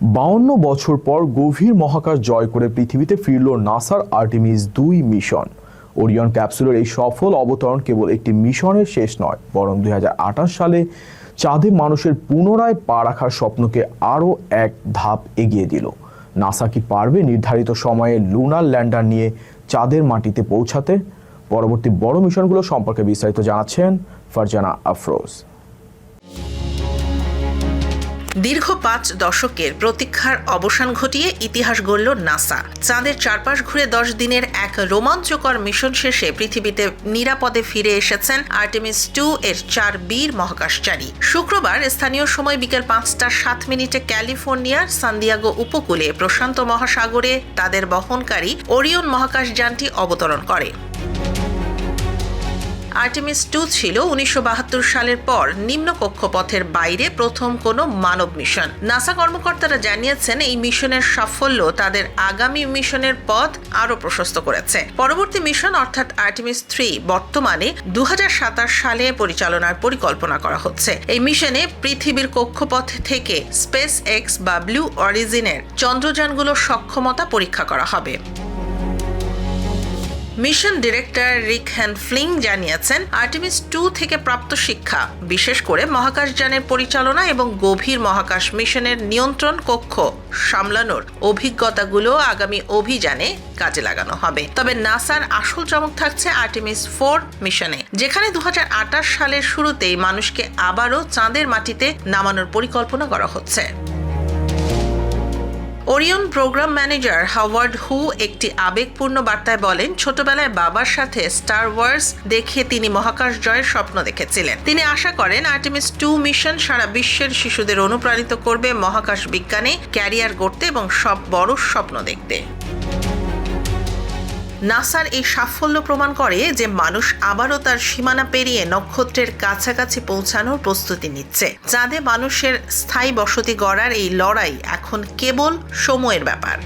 52 বছর পর গভীর মহাকাশ জয় করে পৃথিবীতে ফিরল নাসার আর্টেমিস-2 মিশন। ওরিয়ন ক্যাপসুলের এই সফল অবতরণ কেবল একটি মিশনের শেষ নয়, বরং 2028 সালে চাঁদে মানুষের পুনরায় পা রাখার স্বপ্নকে আরও এক ধাপ এগিয়ে দিল। নাসা কি পারবে নির্ধারিত সময়ে লুনার ল্যান্ডার নিয়ে চাঁদের মাটিতে পৌঁছাতে? পরবর্তী বড় মিশনগুলো সম্পর্কে বিস্তারিত জানাচ্ছেন ফারজানা আফরোজ। দীর্ঘ 5 দশকের প্রতীক্ষার অবসান ঘটিয়ে ইতিহাস গড়ল নাসা। চাঁদের চারপাশ ঘুরে 10 দিনের এক রোমাঞ্চকর মিশন শেষে পৃথিবীতে নিরাপদে ফিরে এসেছেন আর্টেমিস-2 এর 4 বীর মহাকাশচারী। শুক্রবার স্থানীয় সময় বিকেল 5:07 ক্যালিফোর্নিয়ার সান্দিয়াগো উপকূলে প্রশান্ত মহাসাগরে তাদের বহনকারী ওরিয়ন মহাকাশযানটি অবতরণ করে। আর্টেমিস-2 ছিল 1972 সালের পর নিম্ন কক্ষপথের বাইরে প্রথম কোনো মানব মিশন। নাসা কর্মকর্তারা জানিয়েছেন, এই মিশনের সাফল্য তাদের আগামী মিশনের পথ আরও প্রশস্ত করেছে। পরবর্তী মিশন অর্থাৎ আর্টেমিস-3 বর্তমানে 2027 সালে পরিচালনার পরিকল্পনা করা হচ্ছে। এই মিশনে পৃথিবীর কক্ষপথ থেকে স্পেস এক্স বা ব্লু অরিজিনের চন্দ্রযানগুলোর সক্ষমতা পরীক্ষা করা হবে। মিশন ডিরেক্টর রিক হ্যানফ্লিং জানিয়েছেন, আর্টেমিস-2 থেকে প্রাপ্ত শিক্ষা, বিশেষ করে মহাকাশযানের পরিচালনা এবং গভীর মহাকাশ মিশনের নিয়ন্ত্রণ কক্ষ সামলানোর অভিজ্ঞতাগুলো আগামী অভিযানে কাজে লাগানো হবে। তবে নাসার আসল চমক থাকছে আর্টেমিস-4 মিশনে, যেখানে 2028 সালের শুরুতেই মানুষকে আবারও চাঁদের মাটিতে নামানোর পরিকল্পনা করা হচ্ছে। ওরিয়ন প্রোগ্রাম ম্যানেজার হাওয়ার্ড হু একটি আবেগপূর্ণ বার্তায় বলেন, ছোটবেলায় বাবার সাথে স্টার ওয়ার্স দেখে তিনি মহাকাশ জয়ের স্বপ্ন দেখেছিলেন। তিনি আশা করেন আর্টেমিস-2 মিশন সারা বিশ্বের শিশুদের অনুপ্রাণিত করবে মহাকাশ বিজ্ঞানে ক্যারিয়ার গড়তে এবং সব বড় স্বপ্ন দেখতে। নাসার এই সাফল্য প্রমাণ করে যে মানুষ আবারও তার সীমানা পেরিয়ে নক্ষত্রের কাছাকাছি পৌঁছানোর প্রস্তুতি নিচ্ছে। চাঁদে মানুষের স্থায়ী বসতি গড়ার এই লড়াই এখন কেবল সময়ের ব্যাপার।